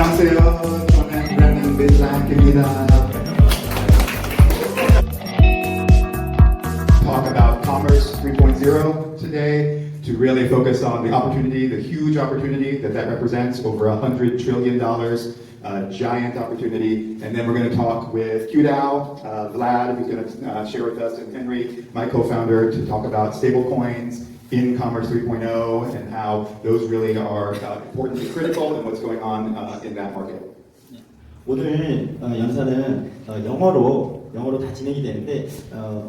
안녕하세요. 저는 브랜든 빌락입니다. Talk about Commerce 3.0 today to really focus on the opportunity, the huge opportunity that represents, over $100 trillion, giant opportunity. And then we're going to talk with QDAO, Vlad, who's going to share with us, and Henry, my co-founder, to talk about stablecoins in Commerce 3.0 and how those really are important and critical and what's going on in that market. 오늘 연사는 영어로 다 진행이 되는데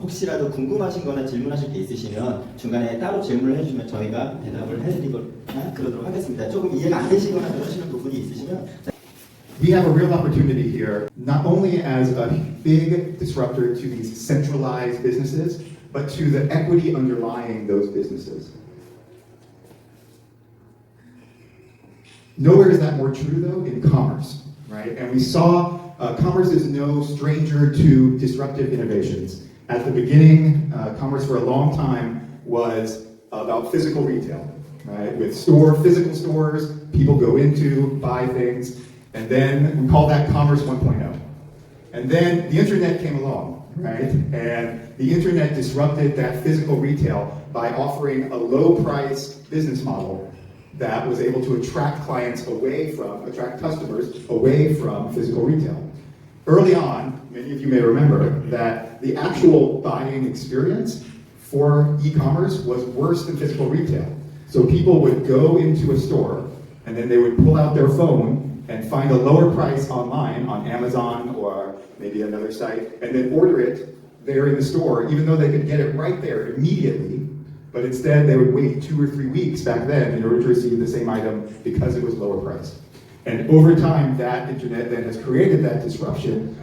혹시라도 궁금하신 거나 질문하실 게 있으시면 중간에 따로 질문을 해주시면 저희가 대답을 해드리거나 그러도록 하겠습니다. 조금 이해가 안 되시거나 그러시는 부분이 있으시면 We have a real opportunity here, not only as a big disruptor to these centralized businesses, but to the equity underlying those businesses. Nowhere is that more true, though, in commerce, right? And we saw commerce is no stranger to disruptive innovations. At the beginning, commerce for a long time was about physical retail, right? With physical stores, people go into, buy things, and then we call that Commerce 1.0. And then the internet came along, right? And the internet disrupted that physical retail by offering a low-price business model that was able to attract customers away from physical retail. Early on, many of you may remember that the actual buying experience for e-commerce was worse than physical retail. So people would go into a store and then they would pull out their phone and find a lower price online on Amazon or maybe another site and then order it there in the store, even though they could get it right there immediately. But instead, they would wait 2 or 3 weeks back then in order to receive the same item because it was lower priced. And over time, that internet then has created that disruption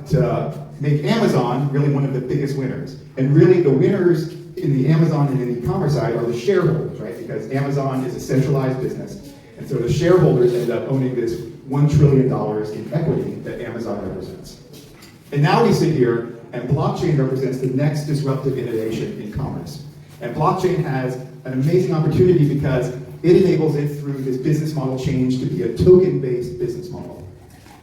to make Amazon really one of the biggest winners. And really, the winners in the Amazon and in the e-commerce side are the shareholders, right? Because Amazon is a centralized business. And so the shareholders end up owning this $1 trillion in equity that Amazon represents. And now we sit here, and blockchain represents the next disruptive innovation in commerce. And blockchain has an amazing opportunity because it enables it through this business model change to be a token-based business model.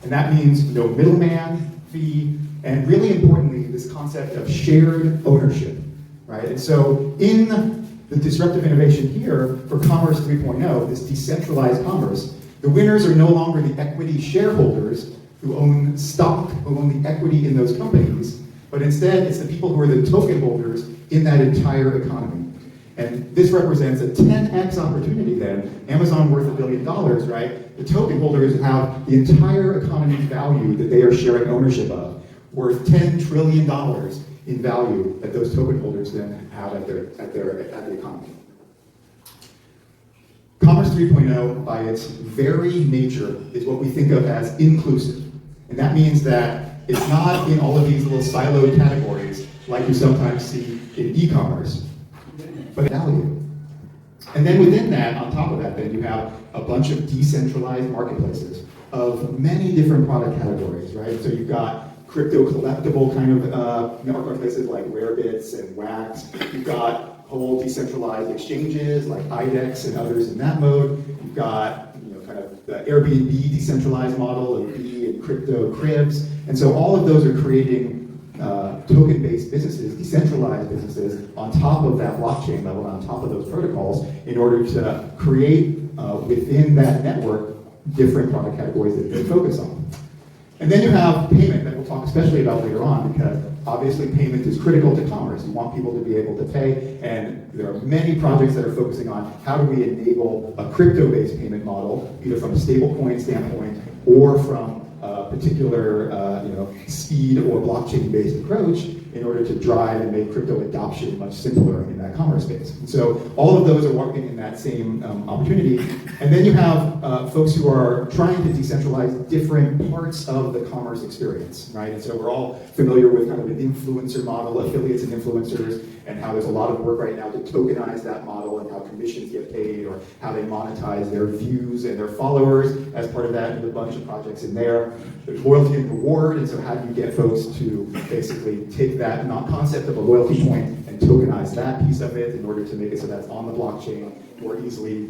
And that means no middleman fee, and really importantly, this concept of shared ownership, right? And so in the disruptive innovation here for Commerce 3.0, this decentralized commerce, the winners are no longer the equity shareholders who own stock, who own the equity in those companies, but instead it's the people who are the token holders in that entire economy. And this represents a 10x opportunity then. Amazon worth $1 billion, right? The token holders have the entire economy's value that they are sharing ownership of, worth $10 trillion in value that those token holders then have at the economy. Commerce 3.0, by its very nature, is what we think of as inclusive. And that means that it's not in all of these little siloed categories like you sometimes see in e-commerce, but value. And then within that, on top of that, then you have a bunch of decentralized marketplaces of many different product categories, right? So you've got crypto collectible kind of marketplaces like Rarebits and Wax. You've got whole decentralized exchanges like IDEX and others in that mode. You've got kind of the Airbnb decentralized model of B and crypto cribs. And so all of those are creating token-based businesses, decentralized businesses on top of that blockchain level, on top of those protocols, in order to create within that network different product categories that they focus on. And then you have payment that we'll talk especially about later on, because obviously payment is critical to commerce. You want people to be able to pay, and there are many projects that are focusing on how do we enable a crypto-based payment model, either from a stablecoin standpoint or from a particular speed or blockchain-based approach in order to drive and make crypto adoption much simpler in that commerce space. And so all of those are working in that same opportunity. And then you have folks who are trying to decentralize different parts of the commerce experience, right? And so we're all familiar with kind of an influencer model, affiliates and influencers, and how there's a lot of work right now to tokenize that model and how commissions get paid or how they monetize their views and their followers as part of that. There's a bunch of projects in there. There's loyalty and reward, and so how do you get folks to basically take that concept of a loyalty point and tokenize that piece of it in order to make it so that's on the blockchain, more easily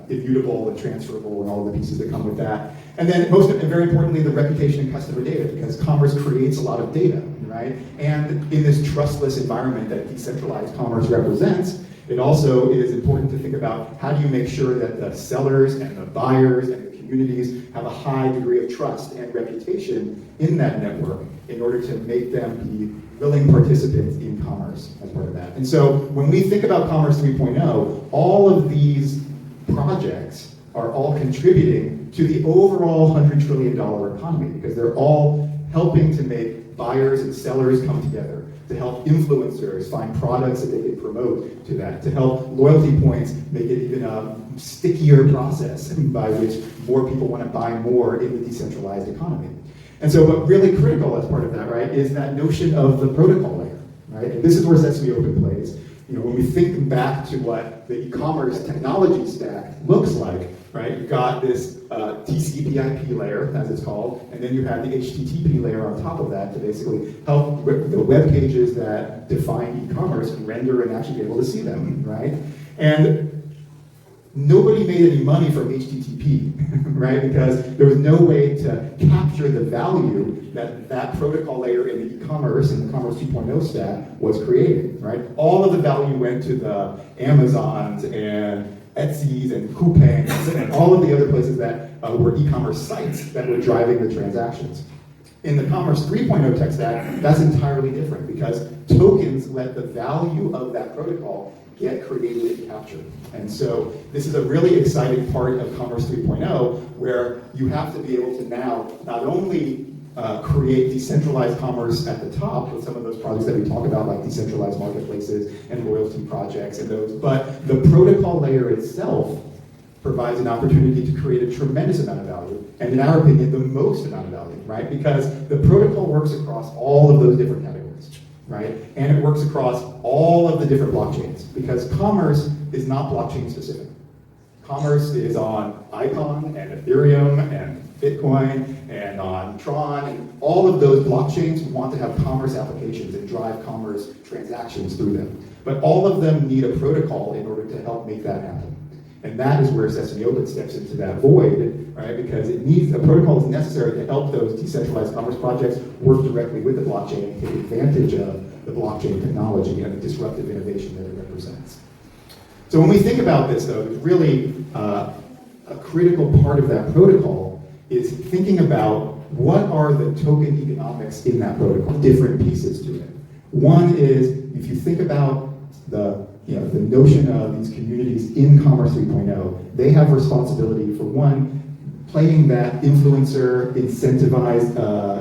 immutable and transferable and all the pieces that come with that. And then and very importantly, the reputation and customer data, because commerce creates a lot of data, right? And in this trustless environment that decentralized commerce represents, it also is important to think about how do you make sure that the sellers and the buyers and the communities have a high degree of trust and reputation in that network in order to make them be willing participants in commerce as part of that. And so when we think about Commerce 3.0, all of these projects are all contributing to the overall $100 trillion economy, because they're all helping to make buyers and sellers come together, to help influencers find products that they can promote to that, to help loyalty points make it even a stickier process by which more people want to buy more in the decentralized economy. And so what's really critical as part of that, right, is that notion of the protocol layer, right? And this is where Sesame Open plays. You know, when we think back to what the e-commerce technology stack looks like, right, you've got this TCP/IP layer, as it's called, and then you have the HTTP layer on top of that to basically help the web pages that define e-commerce render and actually be able to see them, right? And nobody made any money from HTTP, right? Because there was no way to capture the value that that protocol layer in the e-commerce and the Commerce 2.0 stack was creating, right? All of the value went to the Amazons and Etsy's and Coupangs and all of the other places that were e-commerce sites that were driving the transactions. In the Commerce 3.0 tech stack, that's entirely different, because tokens let the value of that protocol get created and captured. And so this is a really exciting part of Commerce 3.0, where you have to be able to now not only create decentralized commerce at the top with some of those projects that we talk about, like decentralized marketplaces and loyalty projects and those, but the protocol layer itself provides an opportunity to create a tremendous amount of value, and in our opinion, the most amount of value, right? Because the protocol works across all of those different categories, right? And it works across all of the different blockchains, because commerce is not blockchain specific. Commerce is on Icon and Ethereum and Bitcoin and on Tron, and all of those blockchains want to have commerce applications and drive commerce transactions through them. But all of them need a protocol in order to help make that happen. And that is where Sesame Open steps into that void, right? Because it needs, a protocol is necessary to help those decentralized commerce projects work directly with the blockchain and take advantage of the blockchain technology and the disruptive innovation that it represents. So when we think about this, though, really a critical part of that protocol is thinking about what are the token economics in that protocol, different pieces to it. One is, if you think about the notion of these communities in Commerce 3.0, they have responsibility for, one, playing that influencer, incentivized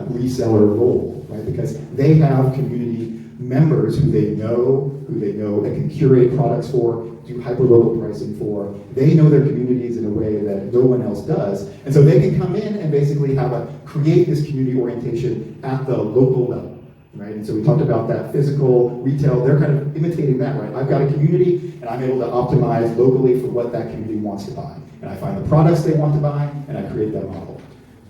reseller role, right? Because they have community members who they know and can curate products for, do hyperlocal pricing for. They know their communities in a way that no one else does. And so they can come in and basically create this community orientation at the local level. Right? And so we talked about that physical retail, they're kind of imitating that, right? I've got a community and I'm able to optimize locally for what that community wants to buy. And I find the products they want to buy and I create that model.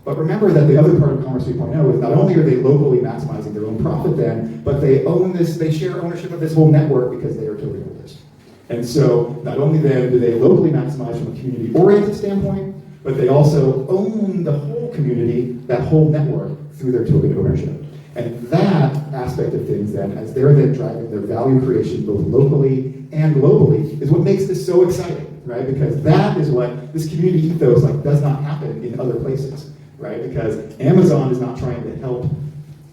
But remember that the other part of Commerce 3.0 is not only are they locally maximizing their own profit then, but they own this, they share ownership of this whole network because they are token holders. And so not only then do they locally maximize from a community-oriented standpoint, but they also own the whole community, that whole network, through their token ownership. And that aspect of things then, as they're then driving their value creation both locally and globally, is what makes this so exciting, right? Because that is what this community ethos does not happen in other places, right? Because Amazon is not trying to help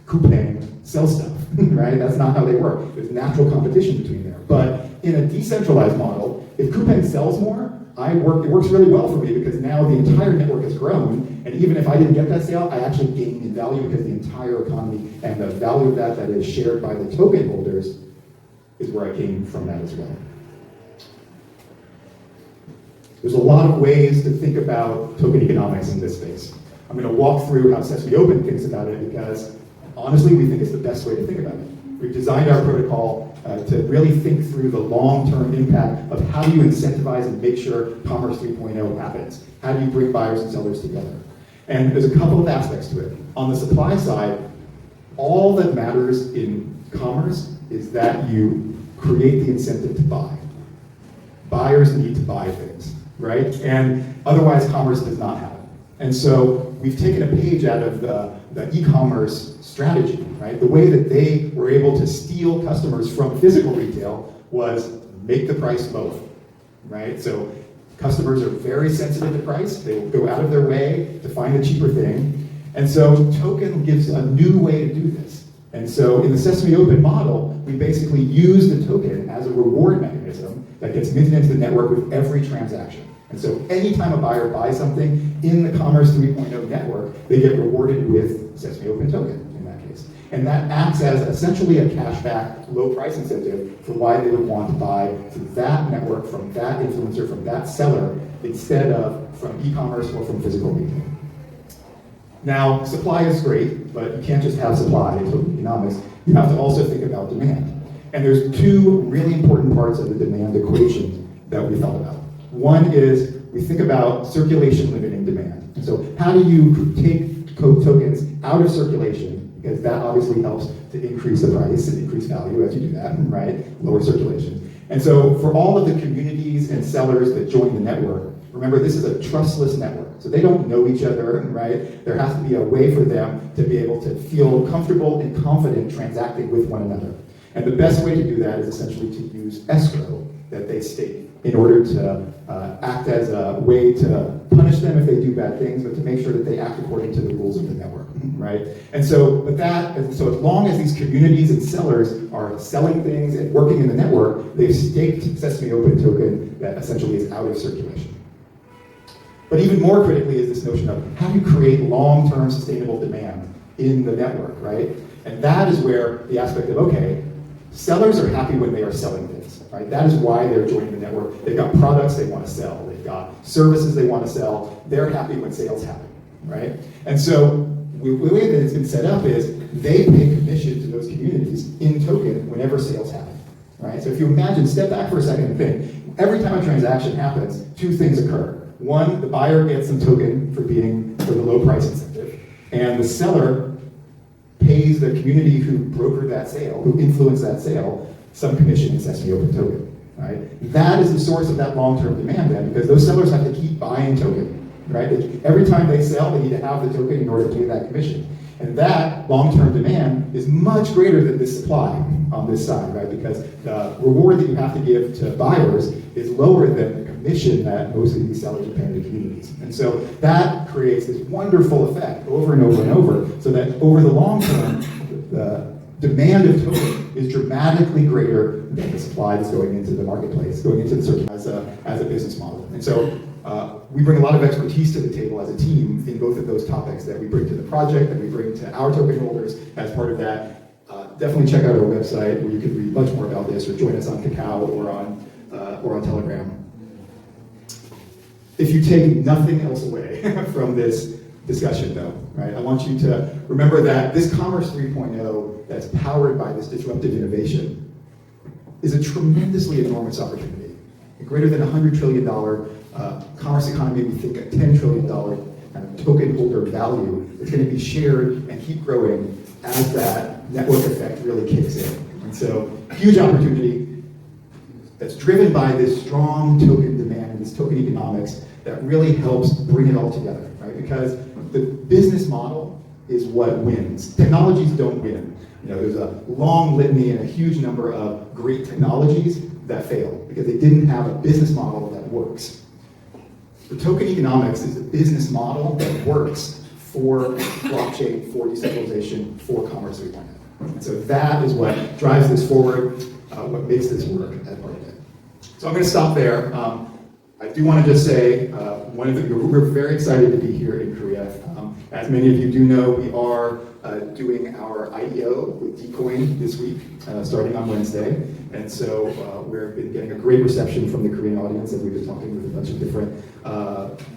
Coupang sell stuff, right? That's not how they work. There's natural competition between there. But in a decentralized model, if Coupang sells more, it works really well for me because now the entire network has grown, and even if I didn't get that sale, I actually gain in value because the entire economy and the value of that is shared by the token holders is where I gain from that as well. There's a lot of ways to think about token economics in this space. I'm going to walk through how Sesame Open thinks about it because honestly, we think it's the best way to think about it. We've designed our protocol to really think through the long-term impact of how do you incentivize and make sure Commerce 3.0 happens? How do you bring buyers and sellers together? And there's a couple of aspects to it. On the supply side, all that matters in commerce is that you create the incentive to buy. Buyers need to buy things, right? And otherwise commerce does not happen. And so we've taken a page out of the e-commerce strategy, right? The way that they were able to steal customers from physical retail was make the price lower, right? So customers are very sensitive to price. They will go out of their way to find the cheaper thing. And so token gives a new way to do this. And so in the Sesame Open model, we basically use the token as a reward mechanism that gets minted into the network with every transaction. And so anytime a buyer buys something in the Commerce 3.0 network, they get rewarded with Sesame Open token in that case. And that acts as essentially a cashback, low price incentive for why they would want to buy through that network, from that influencer, from that seller, instead of from e-commerce or from physical retail. Now, supply is great, but you can't just have supply in token economics. You have to also think about demand. And there's two really important parts of the demand equation that we thought about. One is we think about circulation limiting demand. And so how do you take tokens out of circulation? Because that obviously helps to increase the price and increase value as you do that, right? Lower circulation. And so for all of the communities and sellers that join the network, remember this is a trustless network. So they don't know each other, right? There has to be a way for them to be able to feel comfortable and confident transacting with one another. And the best way to do that is essentially to use escrow that they stake in order to act as a way to punish them if they do bad things, but to make sure that they act according to the rules of the network, right? And so, as long as these communities and sellers are selling things and working in the network, they've staked Sesame Open token that essentially is out of circulation. But even more critically is this notion of how do you create long-term sustainable demand in the network, right? And that is where the aspect of, okay, sellers are happy when they are selling things, right? That is why they're joining the network. They've got products they want to sell. They've got services they want to sell. They're happy when sales happen, right? And so the way that it's been set up is they pay commission to those communities in token whenever sales happen, right? So if you imagine, step back for a second and think, every time a transaction happens, two things occur. One, the buyer gets some token for the low price incentive, and the seller pays the community who brokered that sale, who influenced that sale, some commission in Sesame Open token, right? That is the source of that long-term demand then, because those sellers have to keep buying token, right? Every time they sell, they need to have the token in order to pay that commission. And that long-term demand is much greater than the supply on this side, right? Because the reward that you have to give to buyers is lower than the commission that most of these sellers are paying to communities. And so that creates this wonderful effect over and over and over, so that over the long term, the demand of token is dramatically greater than the supply that's going into the marketplace, going into the circuit as a business model. And so we bring a lot of expertise to the table as a team in both of those topics that we bring to the project, that we bring to our token holders as part of that. Definitely check out our website where you can read much more about this, or join us on Kakao or on Telegram. If you take nothing else away from this discussion though, right, I want you to remember that this Commerce 3.0 that's powered by this disruptive innovation is a tremendously enormous opportunity. A greater than $100 trillion commerce economy, we think a $10 trillion kind of token holder value that's going to be shared and keep growing as that network effect really kicks in. And so, huge opportunity that's driven by this strong token demand and this token economics that really helps bring it all together, right? Because the business model is what wins. Technologies don't win. You know, there's a long litany and a huge number of great technologies that fail because they didn't have a business model that works. The token economics is a business model that works for blockchain, for decentralization, for Commerce 3.0. And so that is what drives this forward, what makes this work as part of it. So I'm going to stop there. I do want to just say, we're very excited to be here in Korea. As many of you do know, we are doing our IEO with Dcoin this week, starting on Wednesday. And so we've been getting a great reception from the Korean audience, and we've been talking with a bunch of different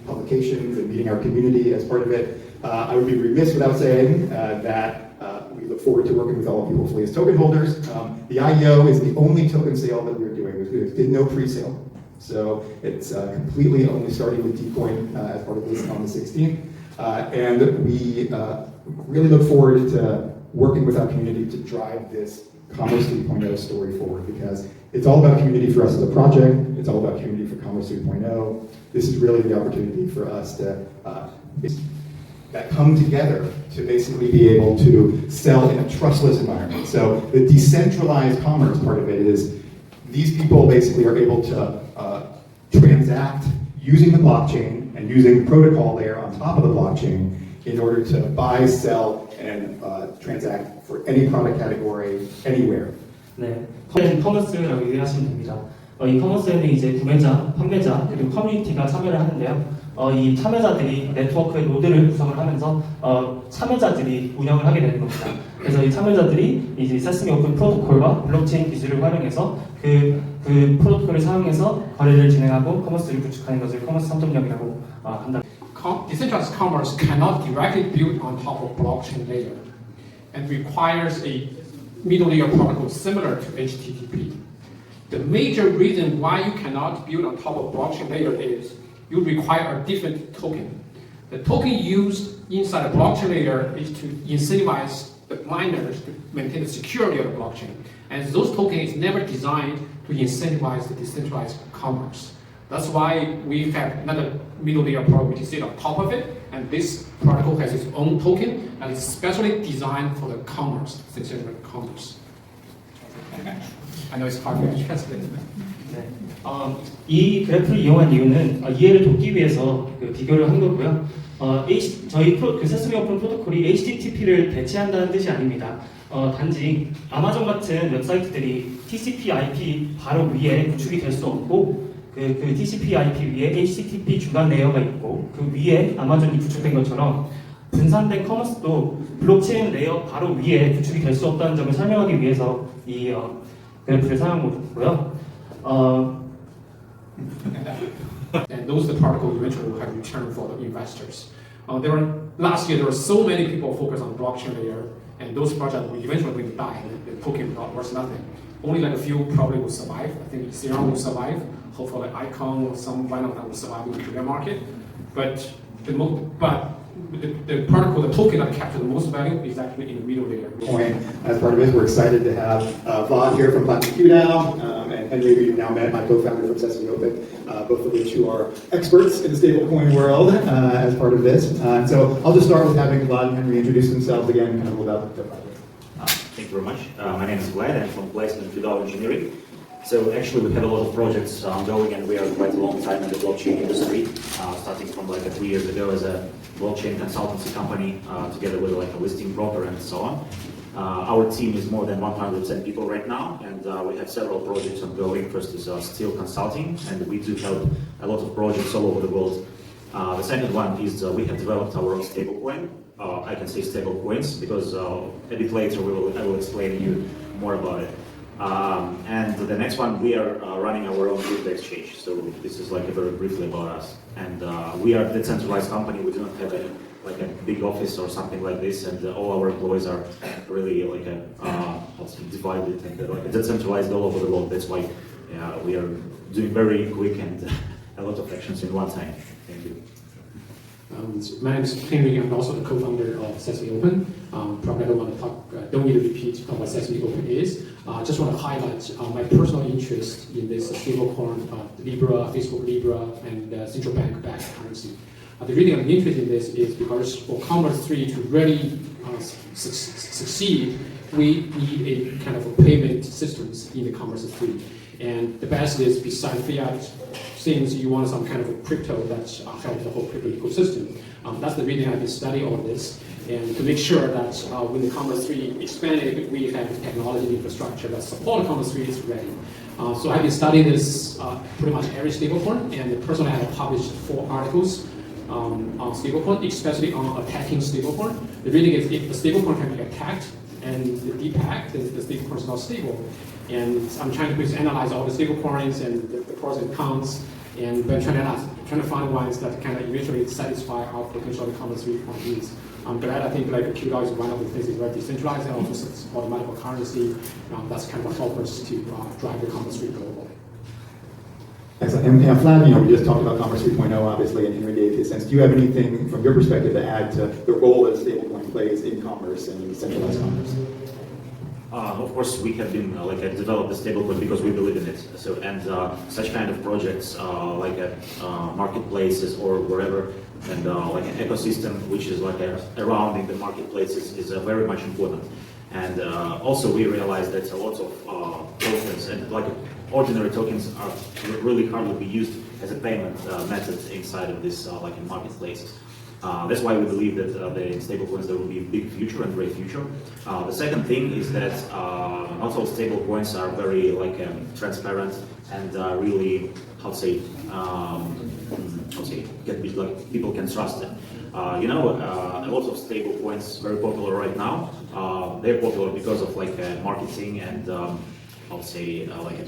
publications and meeting our community as part of it. I would be remiss without saying that we look forward to working with all of you, hopefully as token holders. The IEO is the only token sale that we're doing. We did no pre-sale. So it's completely only starting with Dcoin as part of this on the 16th. And we really look forward to working with our community to drive this Commerce 3.0 story forward, because it's all about community for us as a project, it's all about community for Commerce 3.0. This is really the opportunity for us to that come together to basically be able to sell in a trustless environment. So the decentralized commerce part of it is these people basically are able to transact using the blockchain and using the protocol layer on top of the blockchain in order to buy, sell, and transact for any product category anywhere. 네, 커머스라고 이해하시면 됩니다. 이 커머스에는 이제 구매자, 판매자, 그리고 커뮤니티가 참여를 하는데요. 이 참여자들이 네트워크의 노드를 구성을 하면서 참여자들이 운영을 하게 되는 겁니다. 그래서 이 참여자들이 이제 세스미 오픈 프로토콜과 블록체인 기술을 활용해서 그 프로토콜을 사용해서 거래를 진행하고 커머스를 구축하는 것을 커머스 3.0이라고 한다. Decentralized commerce cannot directly build on top of blockchain layer and requires a middle layer protocol similar to HTTP. The major reason why you cannot build on top of blockchain layer is you require a different token. The token used inside a blockchain layer is to incentivize the miners to maintain the security of the blockchain. And those tokens is never designed to incentivize the decentralized commerce. That's why we have another middle layer protocol which is sit on top of it, and this protocol has its own token and is specially designed for the commerce, decentralized commerce. I know it's hard to translate. 네. 이 그래프를 이용한 이유는 이해를 돕기 위해서 비교를 한 거고요. 저희 세스미 오픈 프로토콜이 HTTP를 대체한다는 뜻이 아닙니다. 단지 아마존 같은 웹사이트들이 TCP/IP 바로 위에 구축이 될 수 없고 그 TCP/IP 위에 HTTP 중간 레이어가 있고 그 위에 아마존이 구축된 것처럼 분산된 커머스도 블록체인 레이어 바로 위에 구축이 될 수 없다는 점을 설명하기 위해서 이 그래프를 사용한 거고요. And those are the protocols eventually will have return for the investors. Last year there were so many people focused on blockchain layer, and those projects will eventually die. The token worth nothing. Only like a few probably will survive. I think Ethereum will survive. Hopefully Icon or some one of them will survive in the Korean market. But the protocol, the token that captures the most value is actually in the middle layer. As part of this, we're excited to have Vlad here from Platinum QDAO, and Henry, who you've now met, my co-founder from Sesame Open, both of which who are experts in the stablecoin world as part of this. And so I'll just start with having Vlad and Henry introduce themselves again, kind of without the project. Thank you very much. My name is Vlad. I'm from Platinum QDAO Engineering. So actually we have a lot of projects ongoing, and we are quite a long time in the blockchain industry, starting from like 3 years ago as a blockchain consultancy company together with like a listing broker and so on. Our team is more than 110 people right now, and we have several projects ongoing. First is still consulting, and we do help a lot of projects all over the world. The second one is we have developed our own stablecoin. I can say stablecoins because a bit later I will explain to you more about it. And the next one, we are running our own crypto exchange. So this is like very briefly about us. And we are a decentralized company. We do not have a big office or something like this. And all our employees are really like divided and like decentralized all over the world. That's why we are doing very quick and a lot of actions in one time. Thank you. My name is Henry. I'm also the co-founder of Sesame Open. Probably I don't want to talk, don't need to repeat what Sesame Open is. Just want to highlight my personal interest in this stablecoin, Libra, Facebook Libra, and central bank backed currency. The reason I'm interested in this is because for Commerce 3 to really succeed, we need a kind of a payment systems in the Commerce 3. And the best is besides fiat things, you want some kind of a crypto that helps the whole crypto ecosystem. That's the reason I've been studying all of this, and to make sure that when the Commerce 3 expanded, we have technology infrastructure that support Commerce 3 is ready. So I've been studying this pretty much every stablecoin, and personally I have published 4 articles on stablecoin, especially on attacking stablecoin. The reason is if the stablecoin can be attacked and depacked, then the stablecoin is not stable. And I'm trying to analyze all the stablecoins and the pros and cons, and then trying to find ones that kind of eventually satisfy our potential Commerce 3 needs. I'm glad. I think like QDAO is one of the things that's very decentralized and also support multiple currency. That's kind of help us to drive the Commerce 3 globally. Excellent. And Vlad, we just talked about Commerce 3.0, obviously, and Henry gave his sense. Do you have anything from your perspective to add to the role that stablecoin plays in commerce and in centralized commerce? Of course, we have been developed the stablecoin because we believe in it. So such kind of projects marketplaces or wherever, and like an ecosystem which is around in the marketplaces is very much important. And also we realize that a lot of tokens and ordinary tokens are really hardly be used as a payment method inside of this in marketplaces. That's why we believe that the stablecoins there will be a big future and great future. The second thing is that not all stablecoins are very transparent and really people can trust them. A lot of stablecoins very popular right now. They're popular because of marketing and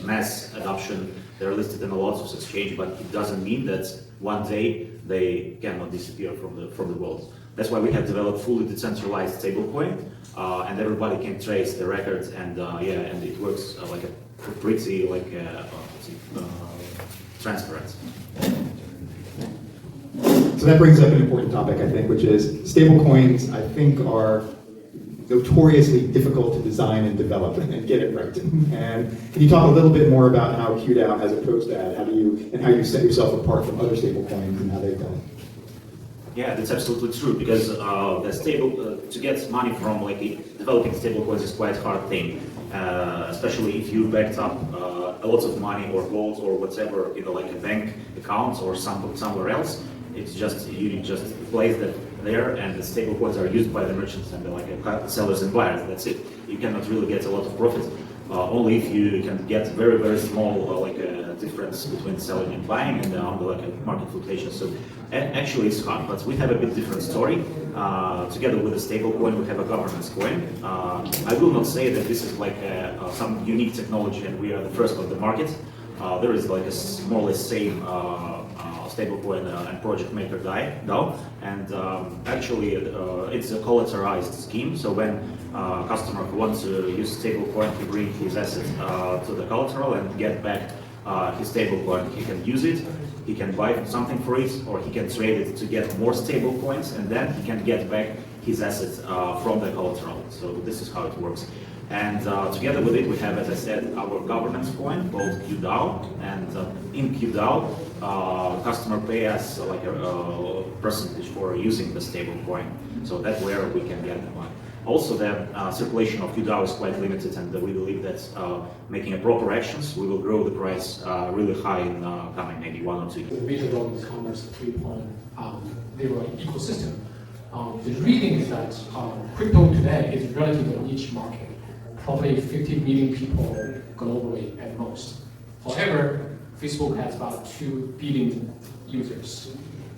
mass adoption. They're listed in a lot of exchange, but it doesn't mean that one day they cannot disappear from the world. That's why we have developed fully decentralized stablecoin, and everybody can trace the records, and and it works pretty transparent. So that brings up an important topic, I think, which is stablecoins, I think, are notoriously difficult to design and develop and get it right. And can you talk a little bit more about how QDAO has approached that? How you set yourself apart from other stablecoins and how they've done it? Yeah, that's absolutely true, because to get money from developing stablecoins is quite a hard thing, especially if you backed up a lot of money or gold or whatever in a bank account or somewhere else. It's just you just place that there, and the stablecoins are used by the merchants and the sellers and buyers. That's it. You cannot really get a lot of profit. Only if you can get very, very small difference between selling and buying and market fluctuation. So actually it's hard, but we have a bit different story. Together with a stablecoin, we have a governance coin. I will not say that this is some unique technology and we are the first on the market. There is more or less same stablecoin and project maker DAO, and actually it's a collateralized scheme. So when a customer who wants to use stablecoin, he brings his asset to the collateral and get back his stablecoin. He can use it, he can buy something for it, or he can trade it to get more stablecoins, and then he can get back his assets from the collateral. So this is how it works. And together with it, we have, as I said, our governance coin called QDAO. And in QDAO, customer pay us a percentage for using the stable coin. So that's where we can get the money. Also, the circulation of QDAO is quite limited, and we believe that making a proper actions, we will grow the price really high in coming maybe 1 or 2 years. The major role in commerce 3.0 ecosystem. The reading is that crypto today is relatively a niche market. Probably 50 million people globally at most. However, Facebook has about 2 billion users.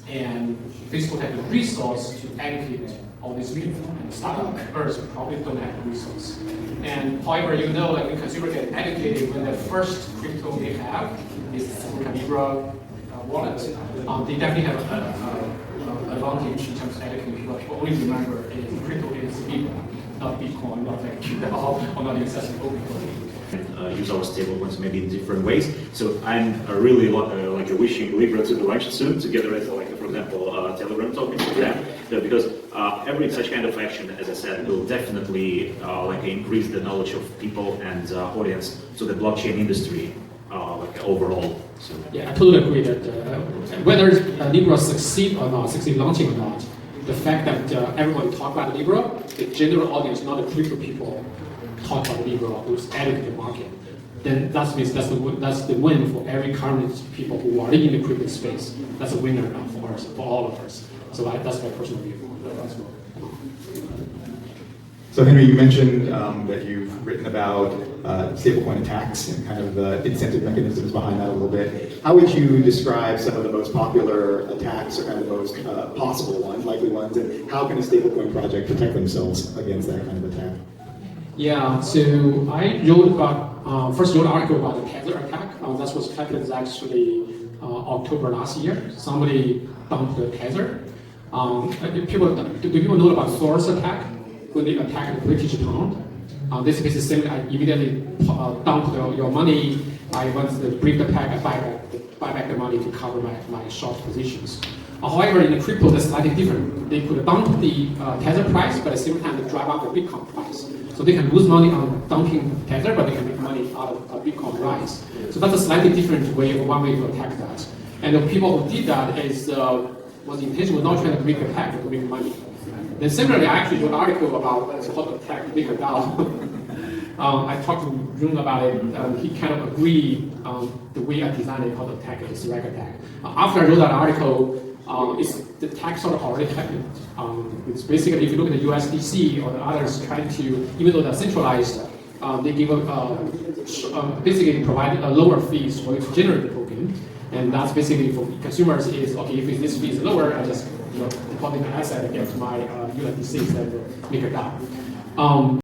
And Facebook has the resource to educate all these people. And startups probably don't have the resource. And however, when consumers get educated, when the first crypto they have is Libra wallet, they definitely have an advantage in terms of educating people. People only remember crypto is Libra. Not Bitcoin, not QDAO, or not accessible Bitcoin. Use our stablecoins maybe in different ways. So I'm really wishing Libra to be launched soon, together with for example Telegram token for them, because every such kind of action, as I said, will definitely increase the knowledge of people and audience to the blockchain industry overall. So. Yeah, I totally agree that whether Libra succeed launching or not. The fact that everybody talk about Libra, the general audience, not the crypto people, talk about Libra, who's educate the market, then that means that's the win for every current people who are in the crypto space. That's a winner for us, for all of us. So that's my personal view. So Henry, you mentioned that you've written about stablecoin attacks and kind of the incentive mechanisms behind that a little bit. How would you describe some of the most popular attacks or kind of the most possible ones, likely ones, and how can a stablecoin project protect themselves against that kind of attack? Yeah, so I first wrote an article about the Tether attack. That was happened actually October last year. Somebody dumped the Tether. Do people know about Soros attack? When they attack the British pound, this is basically I immediately dump your money. I want to break the pack, buy back the money to cover my short positions. However, in the crypto, that's slightly different. They could dump the Tether price, but at the same time, they drive up the Bitcoin price. So they can lose money on dumping Tether, but they can make money out of Bitcoin price. So that's a slightly different way, one way to attack that. And the people who did that was intention was not trying to make a hack, to make money. Then similarly, I actually wrote an article about how to attack MakerDAO. I talked to Jung about it. He kind of agreed the way I designed it, how to attack it, is direct attack. After I wrote that article, the attack sort of already happened. It's basically, if you look at the USDC or the others trying to, even though they're centralized, they give basically provide a lower fees for you to generate the token. And that's basically for consumers is, okay, if this fee is lower, I just deposit an asset against my USDC instead of MakerDAO.